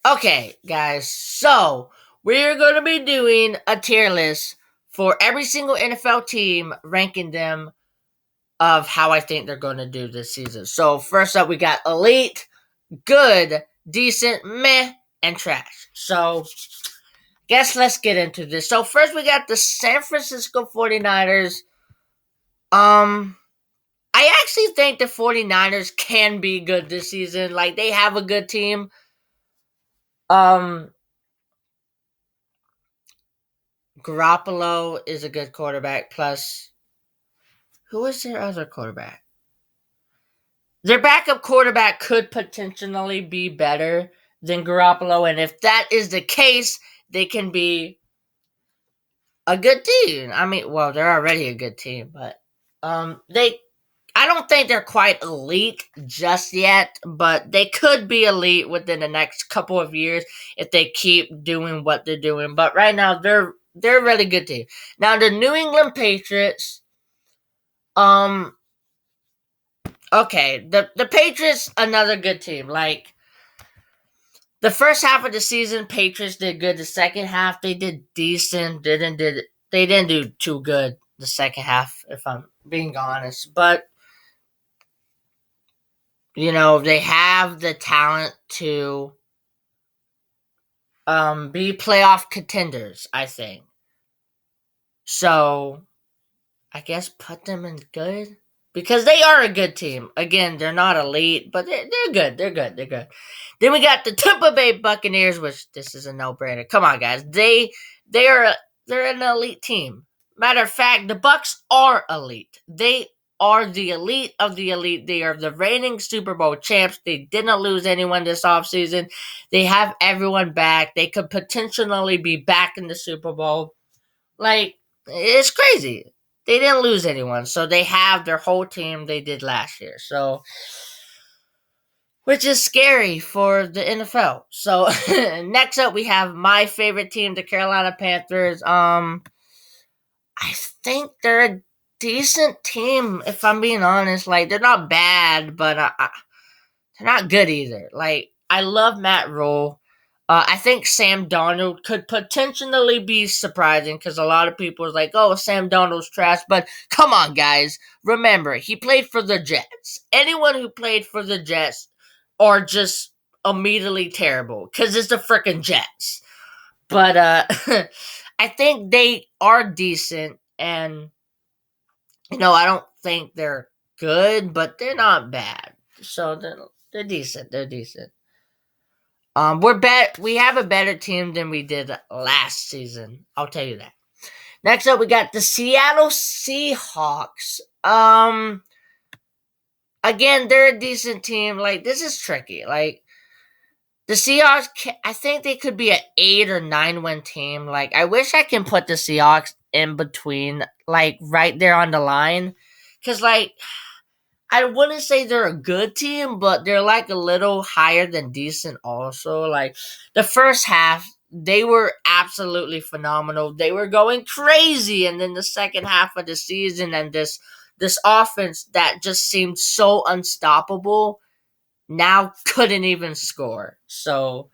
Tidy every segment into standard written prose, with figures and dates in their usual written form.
Okay, guys, so we're going to be doing a tier list for every single NFL team, ranking them of how I think they're going to do this season. So, first up, we got elite, good, decent, meh, and trash. So, guess let's get into this. So, first, we got the San Francisco 49ers. Um, I actually think the 49ers can be good this season. Like, they have a good team. Um, Garoppolo is a good quarterback. Plus, who is their other quarterback? Their backup quarterback could potentially be better than Garoppolo, and if that is the case, they can be a good team. I mean, well, they're already a good team, but they. I don't think they're quite elite just yet, but they could be elite within the next couple of years if they keep doing what they're doing. But right now, they're a really good team. Now, the New England Patriots. Um, okay, the Patriots another good team. Like the first half of the season, Patriots did good. The second half, they did decent. They didn't do too good the second half, if I'm being honest. But they have the talent to be playoff contenders. I think so. I guess put them in good because they are a good team. Again, they're not elite, but they're good. They're good. They're good. Then we got the Tampa Bay Buccaneers, which this is a no brainer. Come on, guys. They're an elite team. Matter of fact, the Bucks are elite. They are the elite of the elite. They are the reigning Super Bowl champs. They didn't lose anyone this offseason. They have everyone back. They could potentially be back in the Super Bowl. Like, it's crazy. They didn't lose anyone, so they have their whole team they did last year. So, which is scary for the NFL. So, next up we have my favorite team, the Carolina Panthers. I think they're a decent team if I'm being honest. Like, they're not bad, but they're not good either. Like, I love Matt Rule. I think Sam Darnold could potentially be surprising because a lot of people are like, "Oh, Sam Darnold's trash." But come on, guys, remember he played for the Jets. Anyone who played for the Jets are just immediately terrible because it's the freaking Jets. But I think they are decent, and I don't think they're good, but they're not bad. So they're decent. They're decent. We have a better team than we did last season. I'll tell you that. Next up, we got the Seattle Seahawks. Again, they're a decent team. Like, this is tricky. Like, the Seahawks, I think they could be an 8 or 9 win team. Like, I wish I can put the Seahawks in between, like, right there on the line. Because, like, I wouldn't say they're a good team, but they're like a little higher than decent also. Like the first half, they were absolutely phenomenal. They were going crazy, and then the second half of the season and this offense that just seemed so unstoppable now couldn't even score. So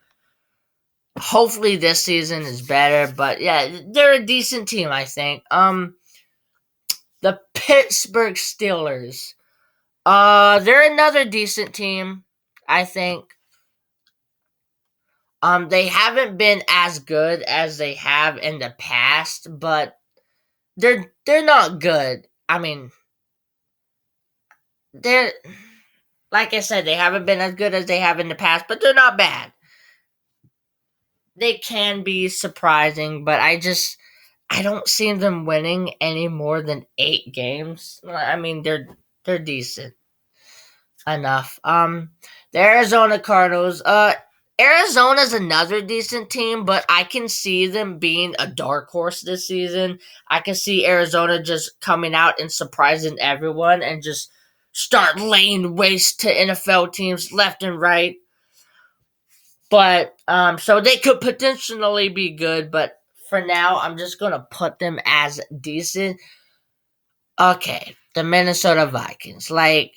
hopefully this season is better, but yeah, they're a decent team, I think. The Pittsburgh Steelers. They're another decent team, I think. They haven't been as good as they have in the past, but they're not good. I mean, they're like I said, they haven't been as good as they have in the past, but they're not bad. They can be surprising, but I don't see them winning any more than 8 games. I mean, they're decent enough. The Arizona Cardinals. Arizona's another decent team, but I can see them being a dark horse this season. I can see Arizona just coming out and surprising everyone and just start laying waste to NFL teams left and right. But so they could potentially be good, but for now, I'm just gonna put them as decent. Okay, the Minnesota Vikings. Like,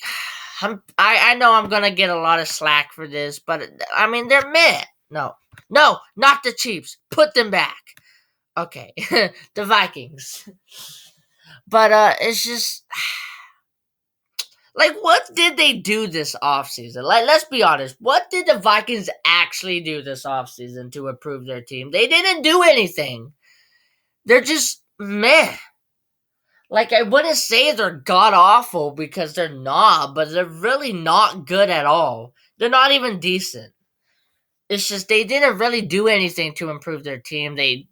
I know I'm gonna get a lot of slack for this, but I mean they're meh. No, no, not the Chiefs. Put them back. Okay, the Vikings. But it's just like, what did they do this offseason? Like, let's be honest. What did the Vikings actually do this offseason to improve their team? They didn't do anything. They're just meh. Like, I wouldn't say they're god awful because they're not, but they're really not good at all. They're not even decent. It's just they didn't really do anything to improve their team. They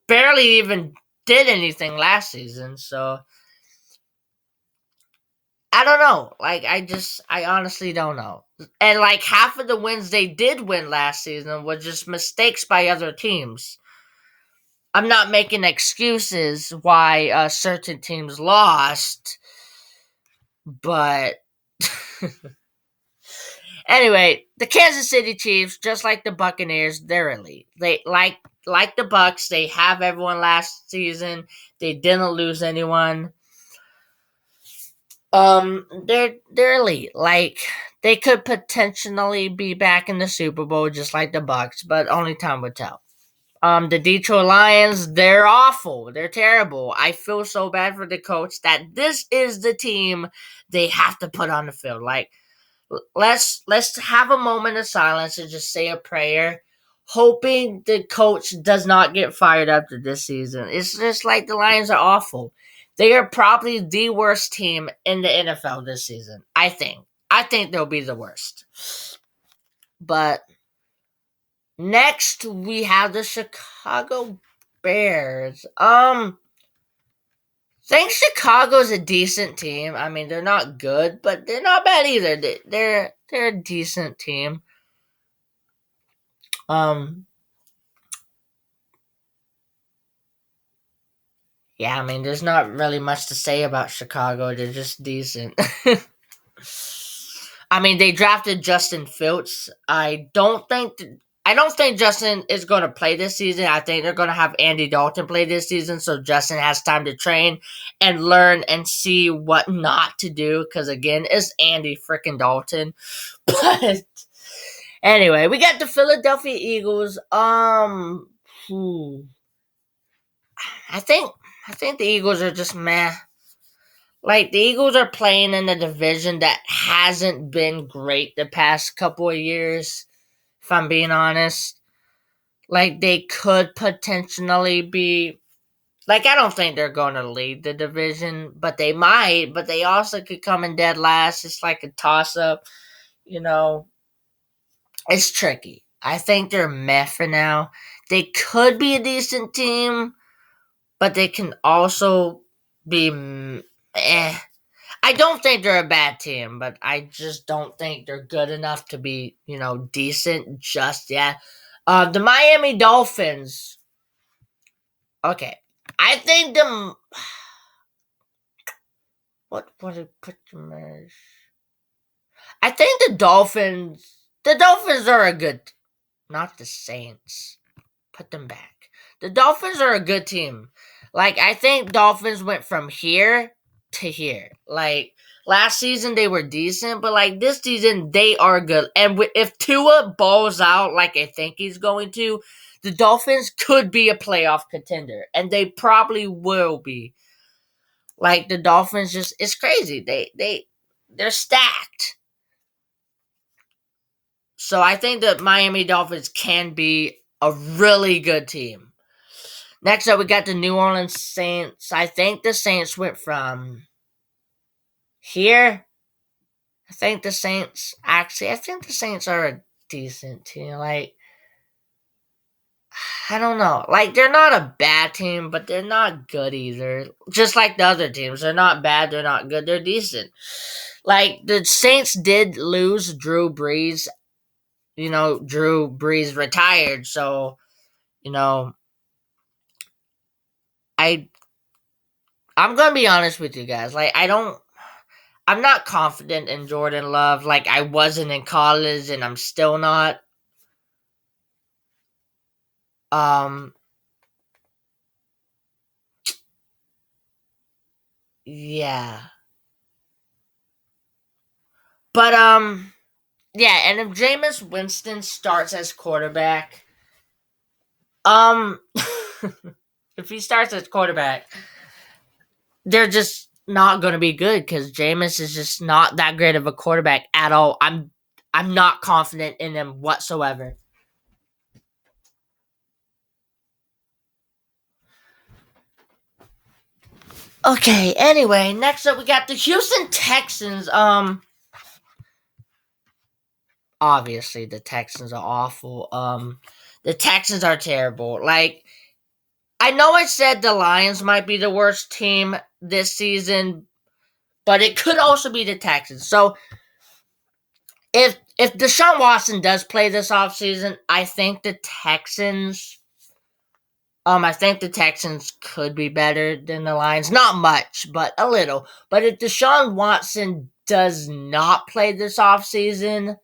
barely even did anything last season, so I don't know. Like, I honestly don't know. And like half of the wins they did win last season were just mistakes by other teams. I'm not making excuses why certain teams lost, but anyway, the Kansas City Chiefs, just like the Buccaneers, they're elite. They like the Bucks. They have everyone last season. They didn't lose anyone. They're elite. Like, they could potentially be back in the Super Bowl, just like the Bucks, but only time will tell. The Detroit Lions, they're awful. They're terrible. I feel so bad for the coach that this is the team they have to put on the field. Like, let's have a moment of silence and just say a prayer, hoping the coach does not get fired after this season. It's just like the Lions are awful. They are probably the worst team in the NFL this season. I think. I think they'll be the worst. But next we have the Chicago Bears. Think Chicago's a decent team. I mean, they're not good, but they're not bad either. They're a decent team. Um, yeah, I mean, there's not really much to say about Chicago. They're just decent. I mean, they drafted Justin Fields. I don't think Justin is going to play this season. I think they're going to have Andy Dalton play this season, so Justin has time to train and learn and see what not to do. Because again, it's Andy freaking Dalton. But anyway, we got the Philadelphia Eagles. Hmm, I think I think the Eagles are just meh. Like, the Eagles are playing in a division that hasn't been great the past couple of years, if I'm being honest. Like, they could potentially be. Like, I don't think they're going to lead the division, but they might. But they also could come in dead last. It's like a toss up. You know, it's tricky. I think they're meh for now. They could be a decent team, but they can also be eh. I don't think they're a bad team, but I just don't think they're good enough to be, decent just yet. The Miami Dolphins. Okay, I think the what did put them as? I think the Dolphins. The Dolphins are a good, not the Saints. Put them back. The Dolphins are a good team. Like, I think Dolphins went from here to here. Like, last season they were decent, but like this season they are good. And if Tua balls out like I think he's going to, the Dolphins could be a playoff contender, and they probably will be. Like, the Dolphins just, it's crazy. They're stacked. So I think that Miami Dolphins can be a really good team. Next up, we got the New Orleans Saints. I think the Saints went from here. I think the Saints are a decent team. Like, I don't know. Like, they're not a bad team, but they're not good either. Just like the other teams. They're not bad, they're not good, they're decent. Like, the Saints did lose Drew Brees. Drew Brees retired, so, you know, I I'm gonna be honest with you guys. Like, I'm not confident in Jordan Love like I wasn't in college, and I'm still not. Um, yeah. But, Yeah, and if Jameis Winston starts as quarterback, um, if he starts as quarterback, they're just not going to be good because Jameis is just not that great of a quarterback at all. I'm not confident in him whatsoever. Okay, anyway, next up we got the Houston Texans. Obviously the Texans are awful. The Texans are terrible. Like, I know I said the Lions might be the worst team this season, but it could also be the Texans. So if Deshaun Watson does play this offseason, I think the Texans could be better than the Lions. Not much, but a little. But if Deshaun Watson does not play this offseason,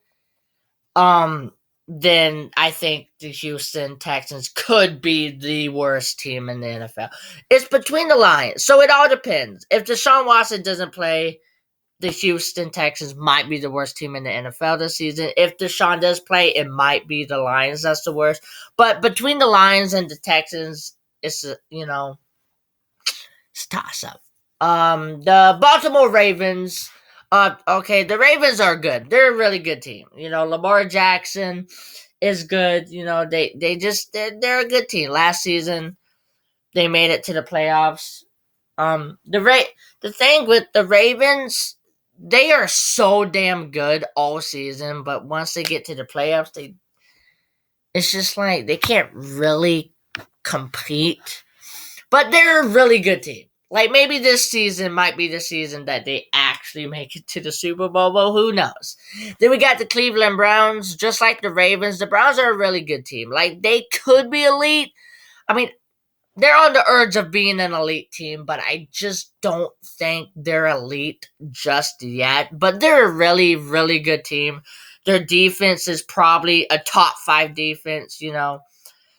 um, then I think the Houston Texans could be the worst team in the NFL. It's between the Lions, so it all depends. If Deshaun Watson doesn't play, the Houston Texans might be the worst team in the NFL this season. If Deshaun does play, it might be the Lions that's the worst. But between the Lions and the Texans, it's it's a toss up. The Baltimore Ravens. Okay, the Ravens are good. They're a really good team. Lamar Jackson is good. They're a good team. Last season they made it to the playoffs. The thing with the Ravens, they are so damn good all season, but once they get to the playoffs, it's just like they can't really compete. But they're a really good team. Like, maybe this season might be the season that they actually make it to the Super Bowl. Well, who knows? Then we got the Cleveland Browns, just like the Ravens. The Browns are a really good team. Like, they could be elite. I mean, they're on the urge of being an elite team, but I just don't think they're elite just yet. But they're a really, really good team. Their defense is probably a top 5 defense.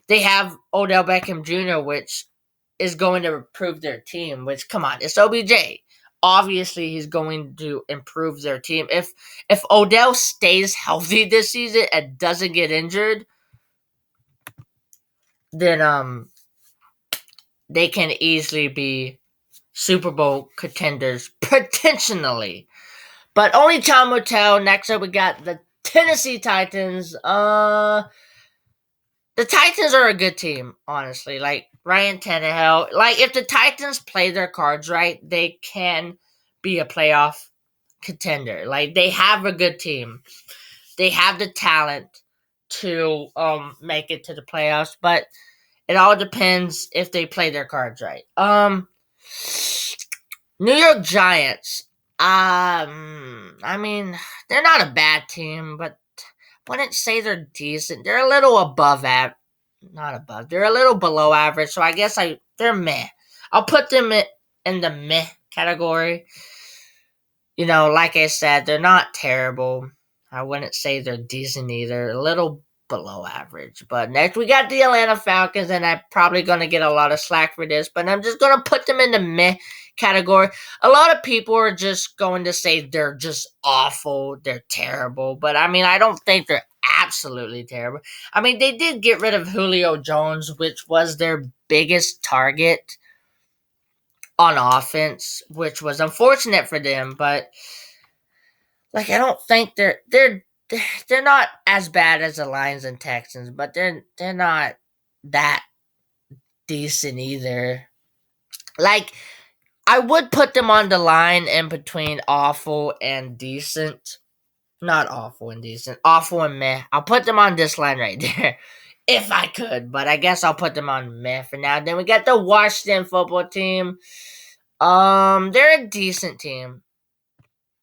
They have Odell Beckham Jr., which is going to improve their team, which, come on, it's OBJ. Obviously, he's going to improve their team. If Odell stays healthy this season and doesn't get injured, then they can easily be Super Bowl contenders potentially. But only time will tell. Next up, we got the Tennessee Titans. The Titans are a good team, honestly. Like, Ryan Tannehill. Like, if the Titans play their cards right, they can be a playoff contender. Like, they have a good team. They have the talent to make it to the playoffs, but it all depends if they play their cards right. New York Giants. I mean, they're not a bad team, but wouldn't say they're decent. They're a little above average. Not above. They're a little below average. So I guess they're meh. I'll put them in the meh category. Like I said, they're not terrible. I wouldn't say they're decent either. A little below average. But next we got the Atlanta Falcons, and I'm probably gonna get a lot of slack for this, but I'm just gonna put them in the meh category. A lot of people are just going to say they're just awful, they're terrible. But I mean, I don't think they're absolutely terrible. I mean, they did get rid of Julio Jones, which was their biggest target on offense, which was unfortunate for them, but like, I don't think they're not as bad as the Lions and Texans, but they're not that decent either. Like, I would put them on the line in between awful and decent. Not awful and decent. Awful and meh. I'll put them on this line right there. If I could, but I guess I'll put them on meh for now. Then we got the Washington football team. They're a decent team.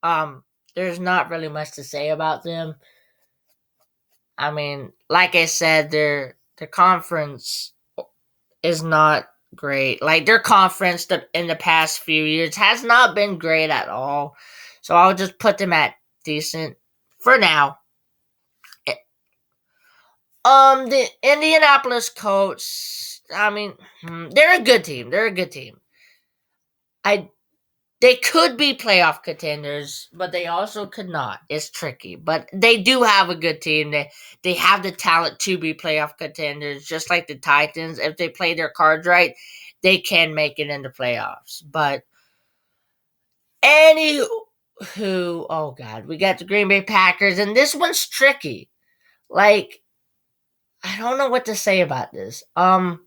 There's not really much to say about them. I mean, like I said, their conference is not great. Like, their conference in the past few years has not been great at all. So I'll just put them at decent for now. The Indianapolis Colts. I mean, they're a good team. They're a good team. I They could be playoff contenders, but they also could not. It's tricky, but they do have a good team. They have the talent to be playoff contenders, just like the Titans. If they play their cards right, they can make it into playoffs. But anywho, oh god, we got the Green Bay Packers, and this one's tricky. Like, I don't know what to say about this. Hmm.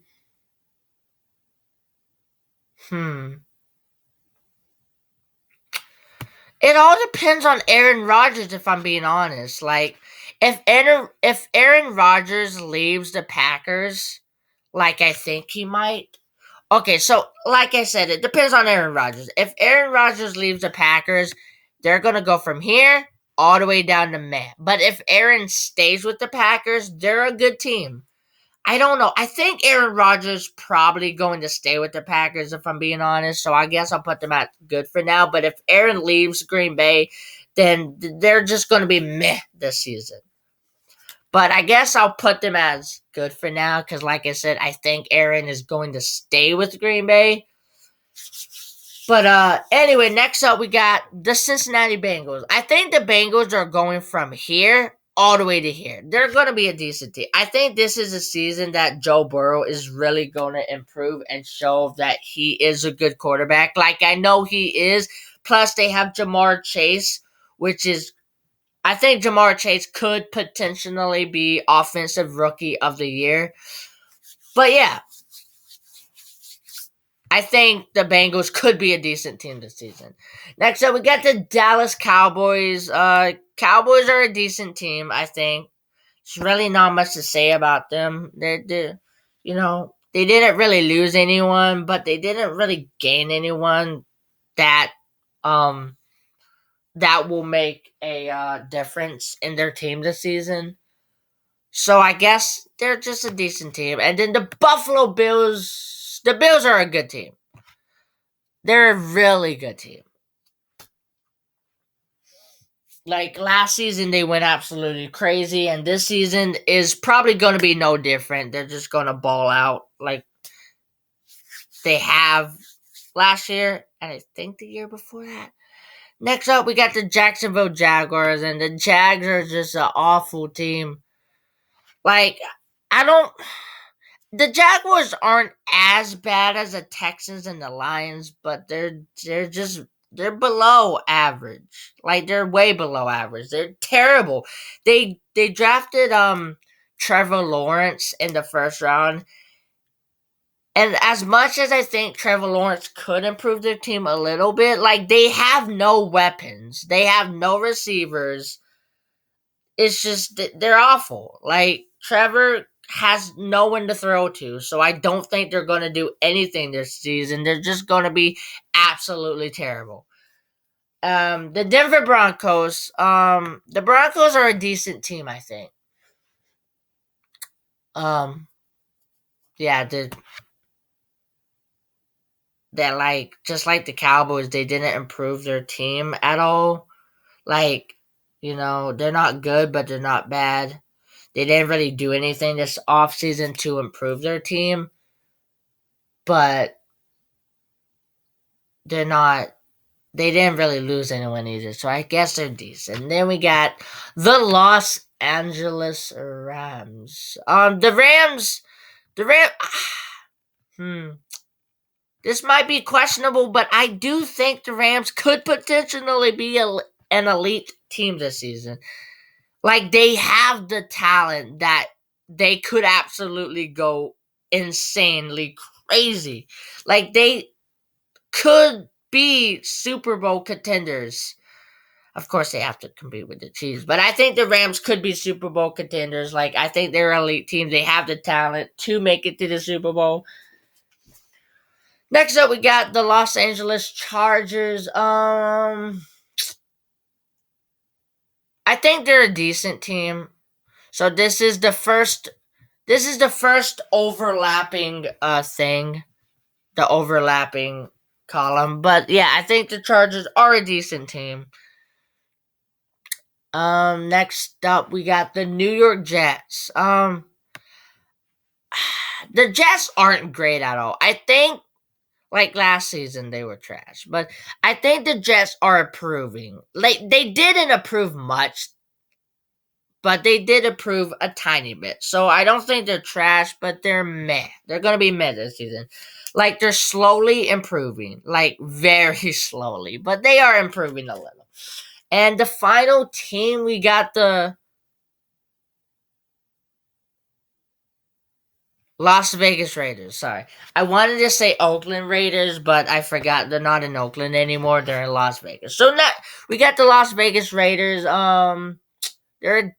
It all depends on Aaron Rodgers, if I'm being honest. Like, if Aaron Rodgers leaves the Packers, like I think he might. Okay, so like I said, it depends on Aaron Rodgers. If Aaron Rodgers leaves the Packers, they're gonna go from here all the way down to meh. But if Aaron stays with the Packers, they're a good team. I don't know. I think Aaron Rodgers probably going to stay with the Packers, if I'm being honest. So I guess I'll put them at good for now. But if Aaron leaves Green Bay, then they're just going to be meh this season. But I guess I'll put them as good for now because, like I said, I think Aaron is going to stay with Green Bay. But anyway, next up we got the Cincinnati Bengals. I think the Bengals are going from here all the way to here. They're going to be a decent team. I think this is a season that Joe Burrow is really going to improve and show that he is a good quarterback. Like I know he is. Plus they have Ja'Marr Chase, which is I think Ja'Marr Chase could potentially be offensive rookie of the year. But yeah, I think the Bengals could be a decent team this season. Next up, we got the Dallas Cowboys. Cowboys are a decent team, I think. There's really not much to say about them. They didn't really lose anyone, but they didn't really gain anyone that um that will make a difference in their team this season. So I guess they're just a decent team. And then the Buffalo Bills, the Bills are a good team. They're a really good team. Like last season, they went absolutely crazy, and this season is probably going to be no different. They're just going to ball out like they have last year, and I think the year before that. Next up, we got the Jacksonville Jaguars, and the Jags are just an awful team. Like, I don't. The Jaguars aren't as bad as the Texans and the Lions, but they're below average. Like they're way below average. They're terrible. They drafted Trevor Lawrence in the first round. And as much as I think Trevor Lawrence could improve their team a little bit, like they have no weapons. They have no receivers. It's just they're awful. Like Trevor has no one to throw to, so I don't think they're going to do anything this season. They're just going to be absolutely terrible. The Denver Broncos. The Broncos are a decent team, I think. Um, yeah, they're like just like the Cowboys. They didn't improve their team at all. Like, they're not good, but they're not bad. They didn't really do anything this offseason to improve their team, but they're not. They didn't really lose anyone either, so I guess they're decent. And then we got the Los Angeles Rams. The Ram. This might be questionable, but I do think the Rams could potentially be an elite team this season. Like they have the talent that they could absolutely go insanely crazy. Like they could be Super Bowl contenders. Of course, they have to compete with the Chiefs, but I think the Rams could be Super Bowl contenders. Like I think they're an elite team. They have the talent to make it to the Super Bowl. Next up, we got the Los Angeles Chargers. I think they're a decent team. So this is the first. This is the first overlapping thing, the overlapping column. But yeah, I think the Chargers are a decent team. Next up we got the New York Jets. The Jets aren't great at all. I think Like last season, they were trash. But I think the Jets are improving. Like they didn't improve much, but they did improve a tiny bit. So I don't think they're trash, but they're meh. They're gonna be meh this season. Like they're slowly improving, like very slowly, but they are improving a little. And the final team, we got the Las Vegas Raiders. Sorry. I wanted to say Oakland Raiders, but I forgot they're not in Oakland anymore. They're in Las Vegas. So now we got the Las Vegas Raiders. They're a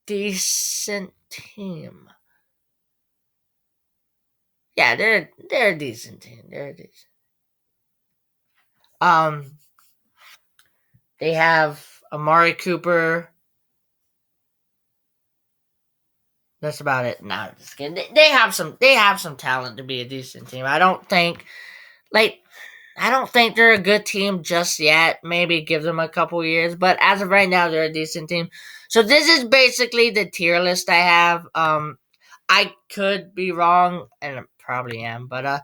decent team. Yeah, they're a decent team. They're a decent. Um they have Amari Cooper. That's about it. No, I'm just kidding. They have some talent to be a decent team. Like I don't think they're a good team just yet. Maybe give them a couple years, but as of right now, they're a decent team. So this is basically the tier list I have. I could be wrong, and I probably am, but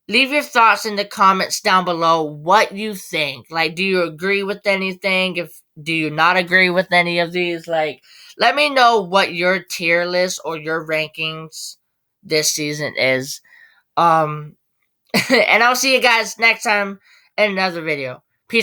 leave your thoughts in the comments down below. What you think? Like, do you agree with anything? If do you not agree with any of these? Like, let me know what your tier list or your rankings this season is. Um, and I'll see you guys next time in another video.